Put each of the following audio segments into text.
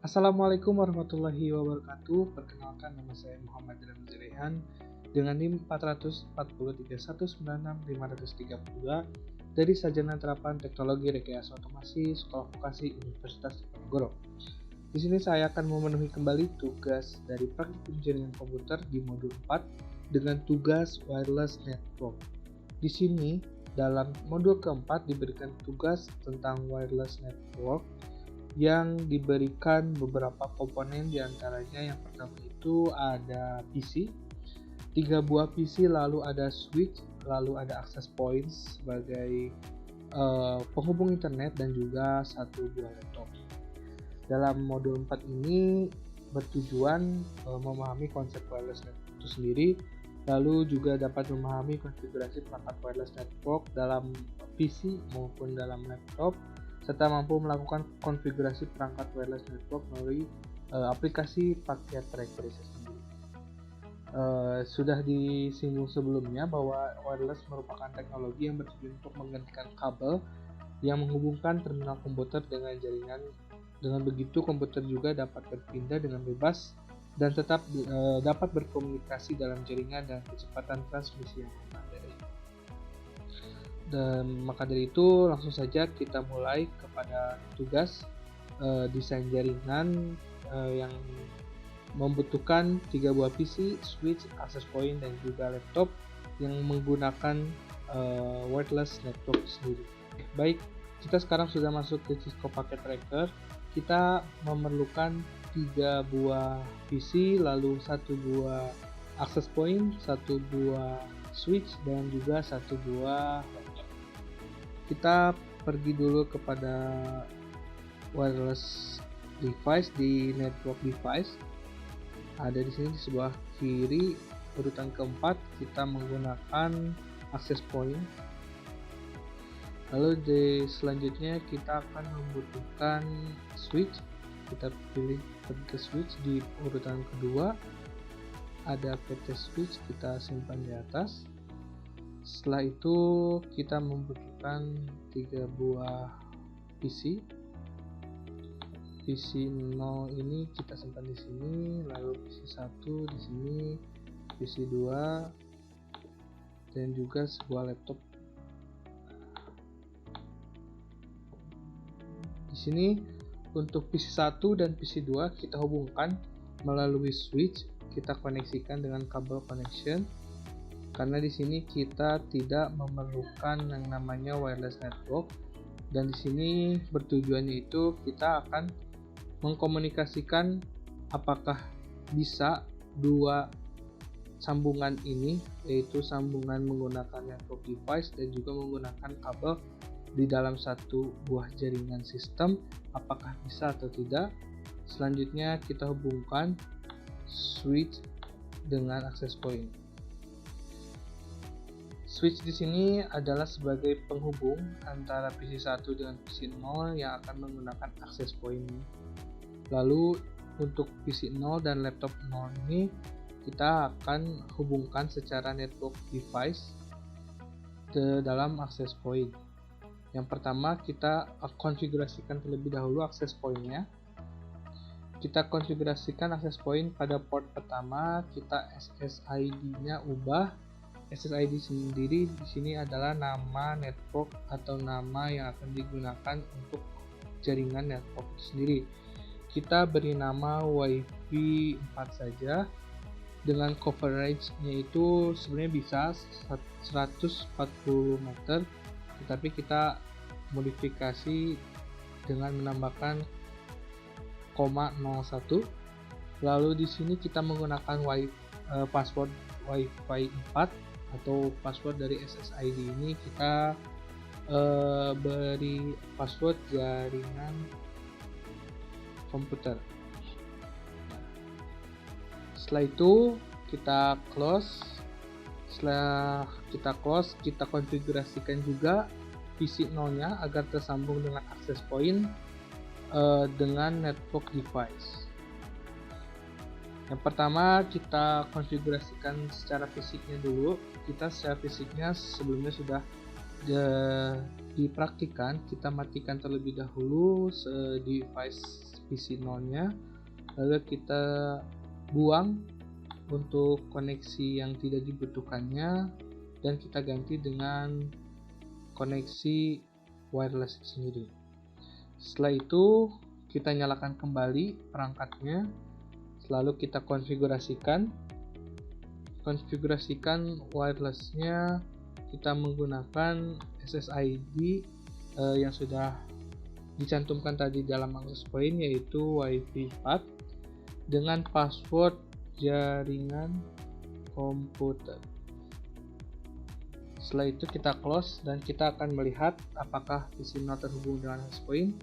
Assalamualaikum warahmatullahi wabarakatuh. Perkenalkan, nama saya Muhammad Ramzi Rehan dengan NIM 44031966532 dari Sarjana Terapan Teknologi Rekayasa Otomasi Sekolah Vokasi Universitas Diponegoro. Di sini saya akan memenuhi kembali tugas dari praktikum jaringan komputer di modul 4 dengan tugas wireless network. Di sini dalam modul keempat diberikan tugas tentang wireless network yang diberikan beberapa komponen, diantaranya yang pertama itu ada PC, 3 buah PC, lalu ada switch, lalu ada access point sebagai penghubung internet, dan juga 1 buah laptop. Dalam modul 4 ini bertujuan memahami konsep wireless network itu sendiri, lalu juga dapat memahami konfigurasi perangkat wireless network dalam PC maupun dalam laptop, serta mampu melakukan konfigurasi perangkat wireless network melalui aplikasi paket tracker sendiri. Sudah disinggung sebelumnya bahwa wireless merupakan teknologi yang bertujuan untuk menggantikan kabel yang menghubungkan terminal komputer dengan jaringan. Dengan begitu, komputer juga dapat berpindah dengan bebas dan tetap dapat berkomunikasi dalam jaringan dengan kecepatan transmisi yang memadai. Dan maka dari itu langsung saja kita mulai kepada tugas desain jaringan yang membutuhkan 3 buah PC, switch, access point, dan juga laptop yang menggunakan wireless network sendiri. Baik, kita sekarang sudah masuk ke Cisco Packet Tracker. Kita memerlukan 3 buah PC, lalu 1 buah access point, 1 buah switch, dan juga 1 buah laptop. Kita pergi dulu kepada wireless device di network device. Ada di sini di sebelah kiri urutan keempat kita menggunakan access point. Lalu selanjutnya kita akan membutuhkan switch. Kita pilih PT switch di urutan kedua. Ada PT switch, kita simpan di atas. Setelah itu kita membutuhkan 3 buah PC. PC 0 ini kita simpan di sini, lalu PC 1 di sini, PC 2, dan juga sebuah laptop. Di sini untuk PC 1 dan PC 2 kita hubungkan melalui switch, kita koneksikan dengan kabel connection. Karena di sini kita tidak memerlukan yang namanya wireless network, dan di sini bertujuannya itu kita akan mengkomunikasikan apakah bisa 2 sambungan ini, yaitu sambungan menggunakan network device dan juga menggunakan kabel di dalam 1 buah jaringan sistem, apakah bisa atau tidak. Selanjutnya kita hubungkan switch dengan access point. Switch di sini adalah sebagai penghubung antara PC 1 dengan PC 0 yang akan menggunakan access point. Lalu untuk PC 0 dan laptop 0 ini kita akan hubungkan secara network device ke dalam access point. Yang pertama kita konfigurasikan terlebih dahulu access point-nya. Kita konfigurasikan access point pada port pertama, kita SSID-nya ubah. SSID sendiri di sini adalah nama network atau nama yang akan digunakan untuk jaringan network sendiri. Kita beri nama WiFi 4 saja. Dengan coverage-nya itu sebenarnya bisa 140 meter, tetapi kita modifikasi dengan menambahkan 0,01. Lalu di sini kita menggunakan password WiFi 4 atau password dari SSID ini kita beri password jaringan komputer. Setelah itu kita close. Setelah kita close, kita konfigurasikan juga PC 0-nya agar tersambung dengan access point dengan network device. Yang pertama kita konfigurasikan secara fisiknya dulu. Kita secara fisiknya sebelumnya sudah dipraktikkan, kita matikan terlebih dahulu device PC 0-nya, lalu kita buang untuk koneksi yang tidak dibutuhkannya dan kita ganti dengan koneksi wireless sendiri. Setelah itu kita nyalakan kembali perangkatnya, lalu kita konfigurasikan wirelessnya. Kita menggunakan SSID yang sudah dicantumkan tadi dalam access point, yaitu WiFi 4 dengan password jaringan komputer. Setelah itu kita close dan kita akan melihat apakah PC 0 terhubung dengan access point.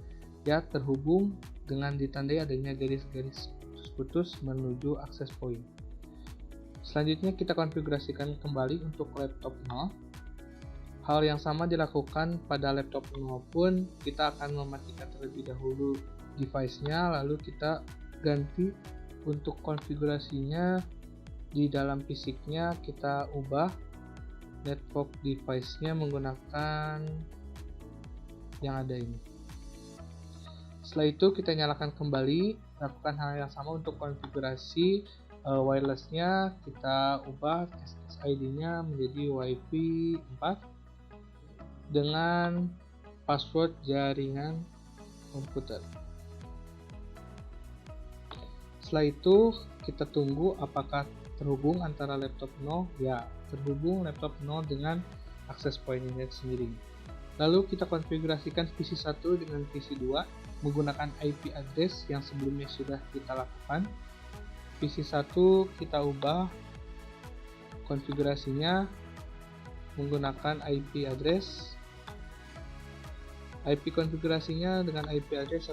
Ya, terhubung dengan ditandai adanya garis-garis putus menuju access point. Selanjutnya kita konfigurasikan kembali untuk laptop 0. Hal yang sama dilakukan pada laptop 0 pun, kita akan mematikan terlebih dahulu device-nya, lalu kita ganti untuk konfigurasinya. Di dalam fisiknya kita ubah network device-nya menggunakan yang ada ini. Setelah itu kita nyalakan kembali, lakukan hal yang sama untuk konfigurasi wireless-nya. Kita ubah SSID-nya menjadi WiFi 4 dengan password jaringan komputer. Setelah itu kita tunggu apakah terhubung antara laptop 0. Ya, terhubung laptop 0 dengan access point-nya sendiri. Lalu kita konfigurasikan PC 1 dengan PC 2 menggunakan IP address yang sebelumnya sudah kita lakukan. PC 1 kita ubah konfigurasinya menggunakan IP address. IP konfigurasinya dengan IP address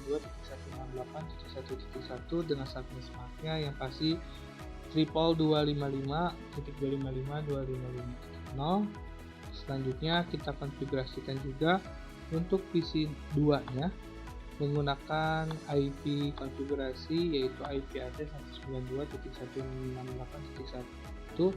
192.168.1.1 dengan subnet marknya yang pasti 255.255.255.0. Selanjutnya kita konfigurasikan juga untuk PC 2-nya menggunakan IP konfigurasi yaitu IP address 192.168.1.2.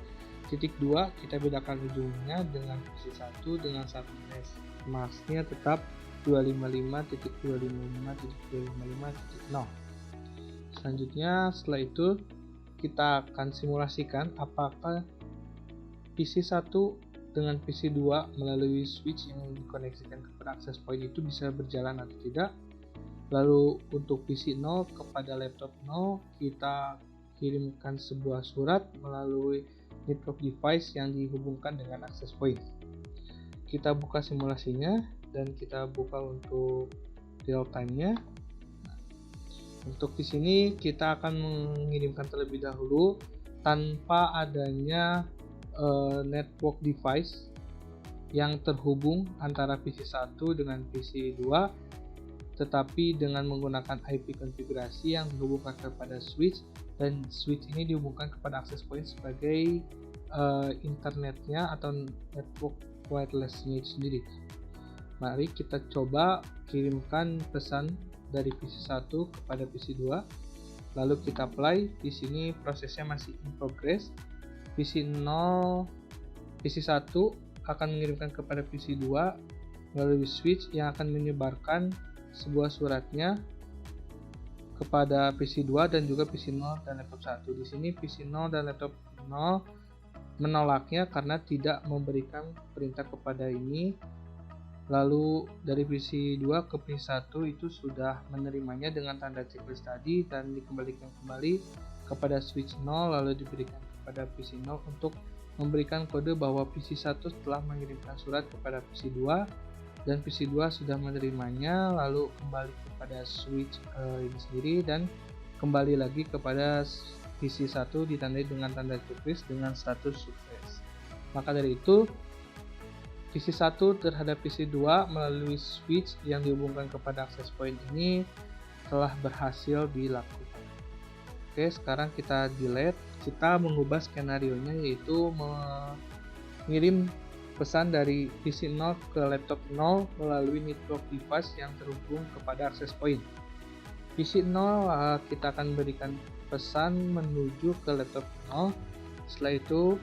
Kita bedakan ujungnya dengan PC 1 dengan subnet masknya tetap 255.255.255.0. Selanjutnya setelah itu kita akan simulasikan apakah PC 1 dengan PC 2 melalui switch yang dikoneksikan kepada access point itu bisa berjalan atau tidak. Lalu untuk PC 0 kepada laptop 0 kita kirimkan sebuah surat melalui network device yang dihubungkan dengan access point. Kita buka simulasinya dan kita buka untuk real time-nya. Untuk di sini kita akan mengirimkan terlebih dahulu tanpa adanya network device yang terhubung antara PC 1 dengan PC 2, tetapi dengan menggunakan IP konfigurasi yang dihubungkan kepada switch, dan switch ini dihubungkan kepada access point sebagai internetnya atau network wireless-nya itu sendiri. Mari kita coba kirimkan pesan dari PC 1 kepada PC 2. Lalu kita play. Di sini prosesnya masih in progress. PC 1 akan mengirimkan kepada PC 2 melalui switch yang akan menyebarkan sebuah suratnya kepada PC 2 dan juga PC 0 dan laptop 1. Di sini PC 0 dan laptop 0 menolaknya karena tidak memberikan perintah kepada ini. Lalu dari PC 2 ke PC 1 itu sudah menerimanya dengan tanda checklist tadi dan dikembalikan kembali kepada switch 0, lalu diberikan kepada PC 0 untuk memberikan kode bahwa PC 1 telah mengirimkan surat kepada PC 2 dan PC 2 sudah menerimanya, lalu kembali kepada switch ini sendiri dan kembali lagi kepada PC 1 ditandai dengan tanda checklist dengan status sukses. Maka dari itu PC 1 terhadap PC 2 melalui switch yang dihubungkan kepada access point ini telah berhasil dilakukan. Oke, sekarang kita delete. Kita mengubah skenario-nya yaitu mengirim pesan dari PC 0 ke laptop 0 melalui network device yang terhubung kepada access point. PC 0 kita akan berikan pesan menuju ke laptop 0. Setelah itu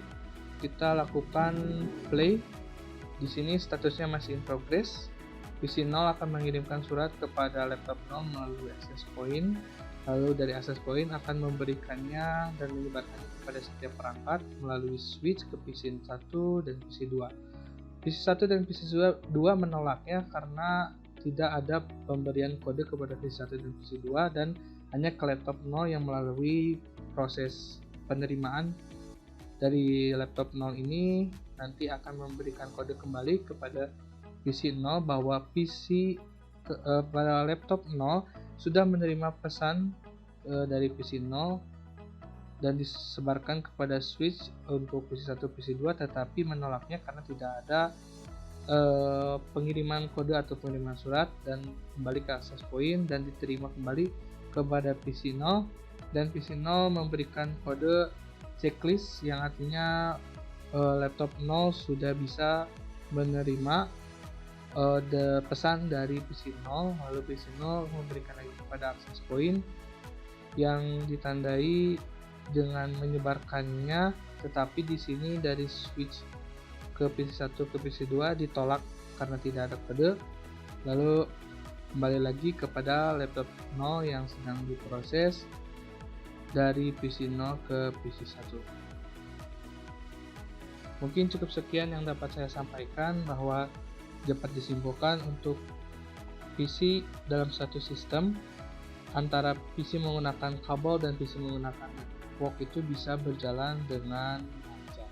kita lakukan play Di sini statusnya masih in progress. PC 0 akan mengirimkan surat kepada laptop 0 melalui access point. Lalu dari access point akan memberikannya dan menyebarkannya kepada setiap perangkat melalui switch ke PC 1 dan PC 2. PC 1 dan PC 2 menolaknya karena tidak ada pemberian kode kepada PC 1 dan PC 2 dan hanya ke laptop 0 yang melalui proses penerimaan dari laptop 0 ini nanti akan memberikan kode kembali kepada PC 0 bahwa pada laptop 0 sudah menerima pesan dari PC 0 dan disebarkan kepada switch untuk PC 1 PC 2 tetapi menolaknya karena tidak ada pengiriman kode atau pengiriman surat dan kembali ke access point dan diterima kembali kepada PC 0 dan PC 0 memberikan kode checklist yang artinya laptop 0 sudah bisa menerima pesan dari PC 0, lalu PC 0 memberikan lagi kepada access point yang ditandai dengan menyebarkannya, tetapi di sini dari switch ke PC 1 ke PC 2 ditolak karena tidak ada kode, lalu kembali lagi kepada laptop 0 yang sedang diproses dari PC 0 ke PC 1. Mungkin cukup sekian yang dapat saya sampaikan, bahwa dapat disimpulkan untuk PC dalam satu sistem antara PC menggunakan kabel dan PC menggunakan network itu bisa berjalan dengan lancar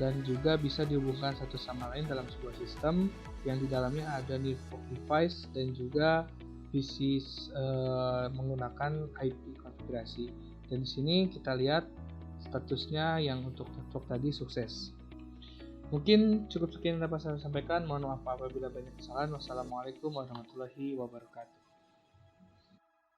dan juga bisa dihubungkan satu sama lain dalam sebuah sistem yang di dalamnya ada network device dan juga PC menggunakan IP konfigurasi. Dan di sini kita lihat statusnya yang untuk network tadi sukses. Mungkin cukup sekian yang dapat saya sampaikan. Mohon maaf apabila banyak kesalahan. Wassalamualaikum warahmatullahi wabarakatuh.